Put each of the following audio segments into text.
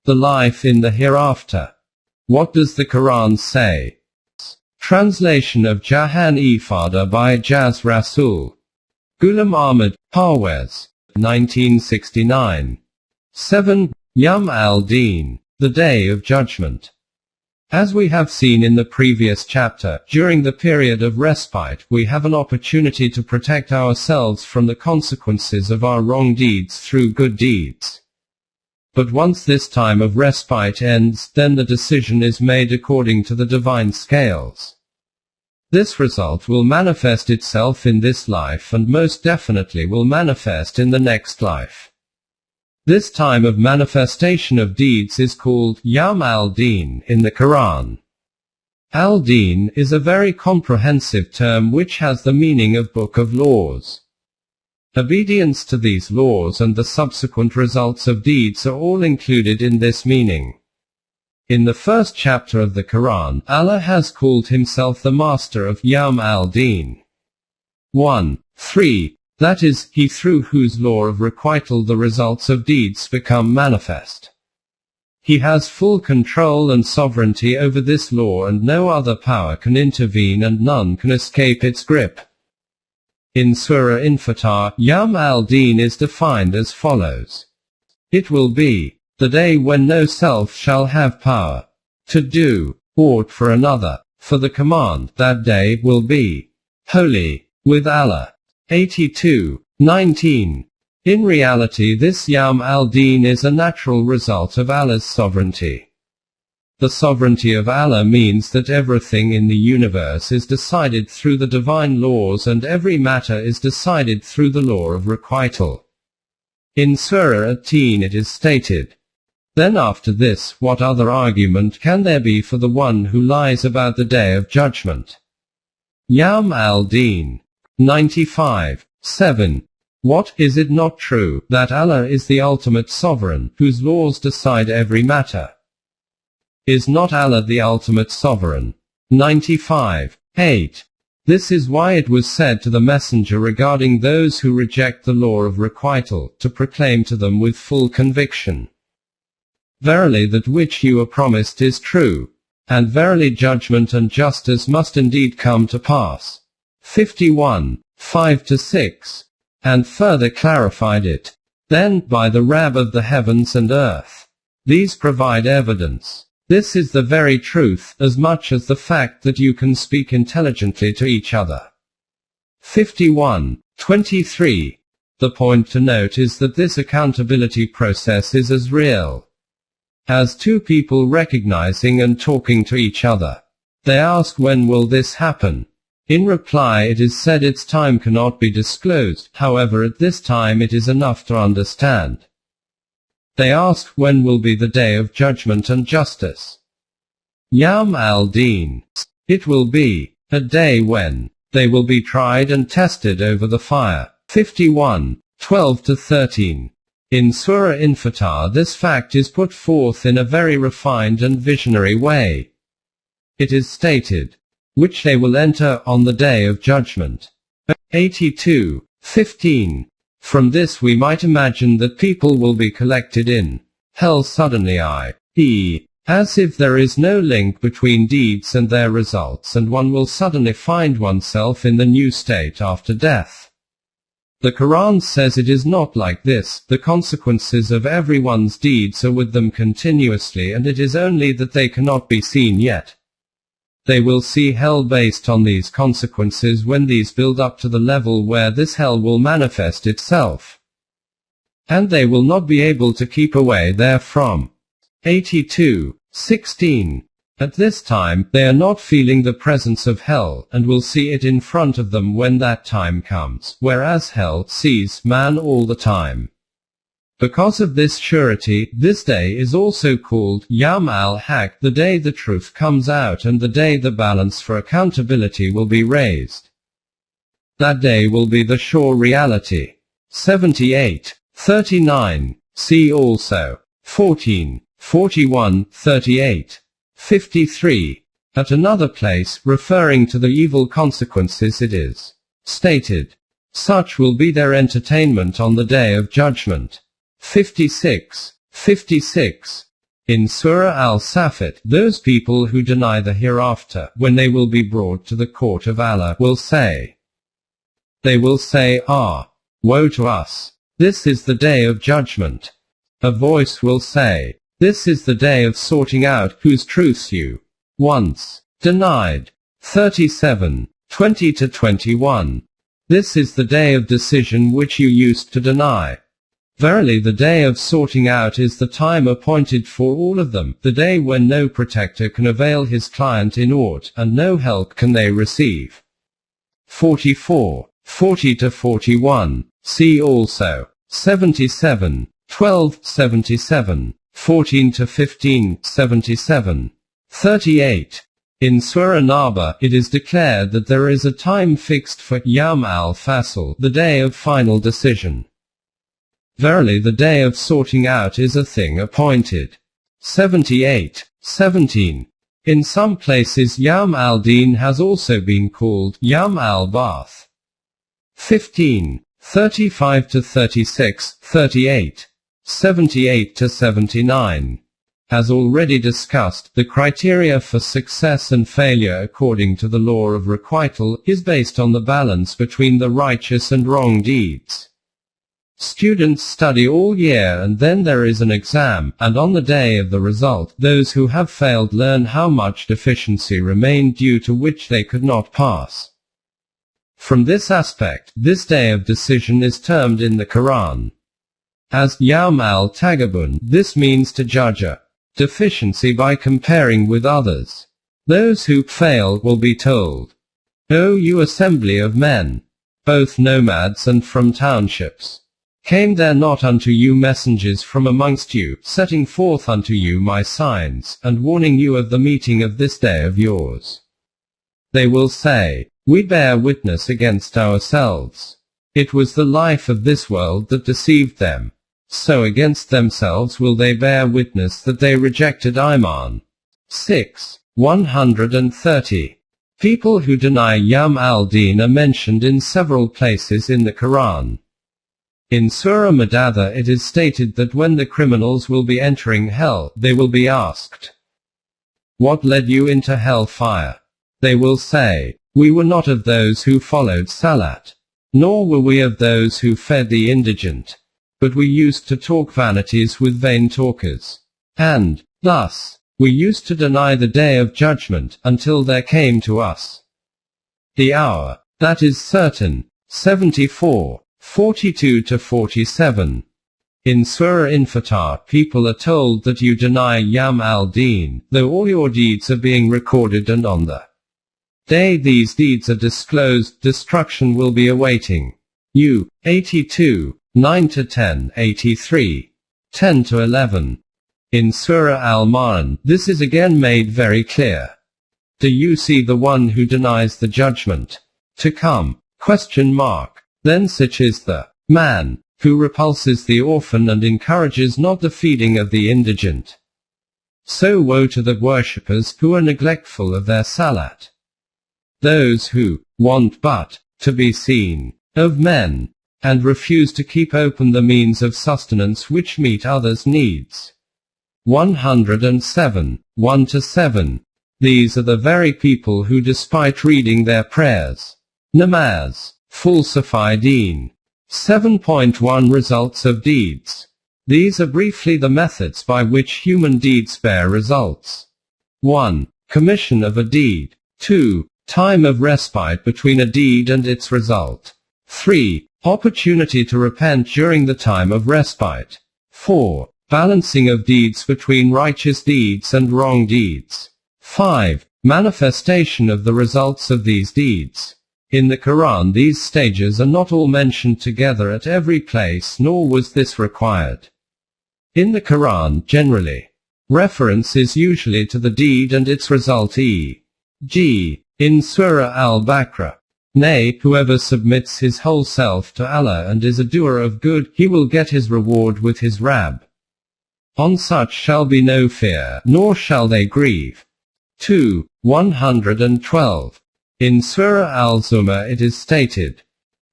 The Life in the Hereafter. What does the Quran say? Translation of Jahan Ifada by Jaz Rasul. Ghulam Ahmad, Parwez. 1969. 7. Yawm al-Din. The Day of Judgment. As we have seen in the previous chapter, during the period of respite, we have an opportunity to protect ourselves from the consequences of our wrong deeds through good deeds. But once this time of respite ends, then the decision is made according to the divine scales. This result will manifest itself in this life and most definitely will manifest in the next life. This time of manifestation of deeds is called Yawm al-Din in the Quran. Al-Din is a very comprehensive term which has the meaning of Book of Laws. Obedience to these laws and the subsequent results of deeds are all included in this meaning. In the first chapter of the Quran, Allah has called himself the master of Yawm al-Din. 1. 3. That is, he through whose law of requital the results of deeds become manifest. He has full control and sovereignty over this law and no other power can intervene and none can escape its grip. In Surah Infatar, Yawm al-Din is defined as follows. It will be the day when no self shall have power to do aught for another, for the command that day will be holy with Allah. 82:19. In reality, this Yawm al-Din is a natural result of Allah's sovereignty. The sovereignty of Allah means that everything in the universe is decided through the divine laws and every matter is decided through the law of requital. In Surah At-Tin it is stated, "Then after this, what other argument can there be for the one who lies about the day of judgment?" Yawm al-Din. 95:7. What, is it not true, that Allah is the ultimate sovereign, whose laws decide every matter? Is not Allah the ultimate sovereign? 95:8. This is why it was said to the messenger regarding those who reject the law of requital, to proclaim to them with full conviction, "Verily that which you are promised is true, and verily judgment and justice must indeed come to pass." 51:5-6. And further clarified it. Then, by the Rabb of the heavens and earth. These provide evidence. This is the very truth, as much as the fact that you can speak intelligently to each other. 51:23. The point to note is that this accountability process is as real as two people recognizing and talking to each other. They ask, when will this happen? In reply it is said its time cannot be disclosed, however at this time it is enough to understand. They ask, when will be the day of judgment and justice? Yawm al-Din. It will be a day when they will be tried and tested over the fire. 51:12-13. In Surah Infatar this fact is put forth in a very refined and visionary way. It is stated, which they will enter on the day of judgment. 82:15. From this we might imagine that people will be collected in hell suddenly, i.e., as if there is no link between deeds and their results and one will suddenly find oneself in the new state after death. The Quran says it is not like this. The consequences of everyone's deeds are with them continuously and it is only that they cannot be seen yet. They will see hell based on these consequences when these build up to the level where this hell will manifest itself. And they will not be able to keep away therefrom. 82:16. At this time, they are not feeling the presence of hell, and will see it in front of them when that time comes, whereas hell sees man all the time. Because of this surety, this day is also called Yawm al-Haq, the day the truth comes out and the day the balance for accountability will be raised. That day will be the sure reality. 78:39. See also 14:41-38. 53. At another place, referring to the evil consequences it is stated, "Such will be their entertainment on the day of judgment." 56:56. In Surah Al-Safat, those people who deny the hereafter, when they will be brought to the court of Allah, will say, Ah, woe to us! This is the day of judgment. A voice will say, this is the day of sorting out whose truths you once denied. 37, 20-21. This is the day of decision which you used to deny. Verily the day of sorting out is the time appointed for all of them, the day when no protector can avail his client in aught, and no help can they receive. 44, 40-41. See also 77, 12, 77, 14-15, 77. 38. In Surah Naba, it is declared that there is a time fixed for Yawm al-Fasl, the day of final decision. Verily the day of sorting out is a thing appointed. 78, 17. In some places Yawm al-Din has also been called Yawm al-Ba'th. 15, 35-36, 38, 78-79. As already discussed, the criteria for success and failure according to the law of requital is based on the balance between the righteous and wrong deeds. Students study all year and then there is an exam, and on the day of the result, those who have failed learn how much deficiency remained due to which they could not pass. From this aspect, this day of decision is termed in the Quran as Yawm al-Tagabun. This means to judge a deficiency by comparing with others. Those who fail will be told, O you assembly of men, both nomads and from townships, came there not unto you messengers from amongst you, setting forth unto you my signs, and warning you of the meeting of this day of yours? They will say, we bear witness against ourselves. It was the life of this world that deceived them. So against themselves will they bear witness that they rejected Iman. 6. 130. People who deny Yawm al-Din are mentioned in several places in the Quran. In Surah Madatha it is stated that when the criminals will be entering hell, they will be asked, what led you into hellfire? They will say, we were not of those who followed Salat, nor were we of those who fed the indigent, but we used to talk vanities with vain talkers. And, thus, we used to deny the day of judgment, until there came to us the hour that is certain. 74. 42-47. In Surah Infatar, people are told that you deny Yawm al-Din, though all your deeds are being recorded, and on the day these deeds are disclosed, destruction will be awaiting you. 82, 9-10, 83, 10-11. In Surah Al-Ma'an, this is again made very clear. Do you see the one who denies the judgment to come? Then such is the man who repulses the orphan and encourages not the feeding of the indigent. So woe to the worshippers who are neglectful of their salat. Those who want but to be seen of men, and refuse to keep open the means of sustenance which meet others' needs. 107, 1-7. These are the very people who, despite reading their prayers, namaz, falsify deen. 7.1 Results of deeds. These are briefly the methods by which human deeds bear results. 1. Commission of a deed. 2. Time of respite between a deed and its result. 3. Opportunity to repent during the time of respite. 4. Balancing of deeds between righteous deeds and wrong deeds. 5. Manifestation of the results of these deeds. In the Quran these stages are not all mentioned together at every place, nor was this required. In the Quran, generally, reference is usually to the deed and its result, e.g., in Surah Al-Baqarah, nay, whoever submits his whole self to Allah and is a doer of good, he will get his reward with his Rabb. On such shall be no fear, nor shall they grieve. 2. 112. In Surah Al-Zumar it is stated,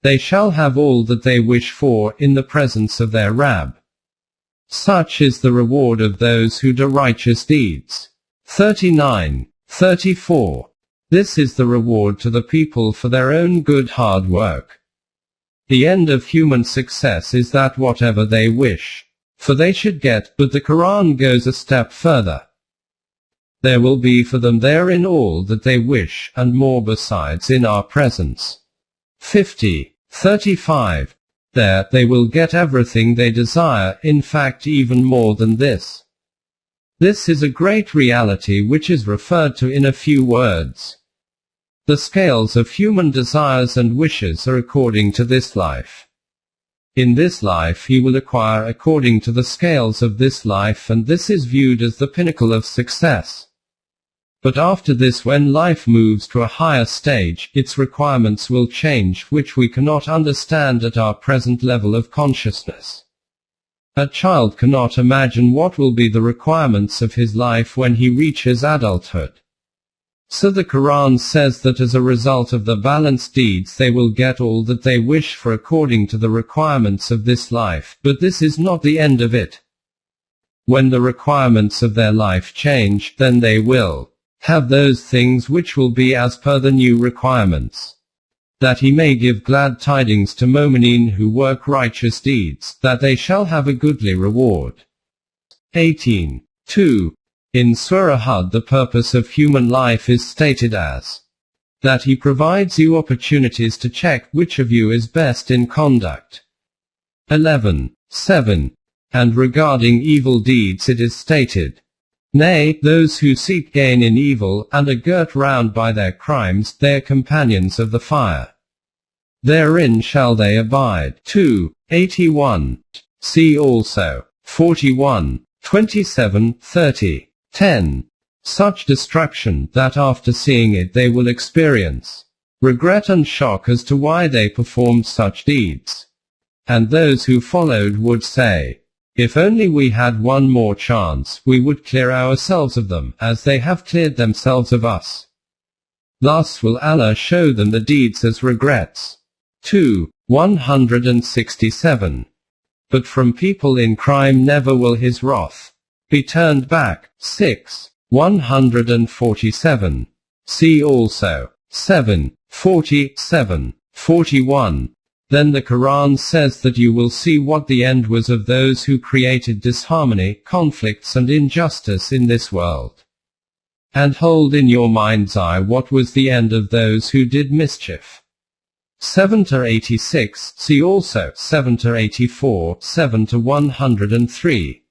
they shall have all that they wish for, in the presence of their Rabb. Such is the reward of those who do righteous deeds. 39, 34. This is the reward to the people for their own good hard work. The end of human success is that whatever they wish for they should get, but the Quran goes a step further. There will be for them therein all that they wish, and more besides in our presence. 50, 35. There, they will get everything they desire, in fact even more than this. This is a great reality which is referred to in a few words. The scales of human desires and wishes are according to this life. In this life he will acquire according to the scales of this life, and this is viewed as the pinnacle of success. But after this, when life moves to a higher stage, its requirements will change, which we cannot understand at our present level of consciousness. A child cannot imagine what will be the requirements of his life when he reaches adulthood. So the Quran says that as a result of the balanced deeds they will get all that they wish for according to the requirements of this life, but this is not the end of it. When the requirements of their life change, then they will have those things which will be as per the new requirements. That he may give glad tidings to Momineen who work righteous deeds, that they shall have a goodly reward. 18. 2. In Surah Hud the purpose of human life is stated as that he provides you opportunities to check which of you is best in conduct. 11. 7. And regarding evil deeds it is stated, nay, those who seek gain in evil, and are girt round by their crimes, they are companions of the fire. Therein shall they abide. 2. 81. See also 41, 27, 30. 10. Such destruction, that after seeing it they will experience regret and shock as to why they performed such deeds. And those who followed would say, if only we had one more chance, we would clear ourselves of them, as they have cleared themselves of us. Thus will Allah show them the deeds as regrets. 2. 167. But from people in crime never will his wrath be turned back. 6. 147. See also 7. 47. 41. Then the Quran says that you will see what the end was of those who created disharmony, conflicts and injustice in this world. And hold in your mind's eye what was the end of those who did mischief. 7-86. See also 7-84, 7-103.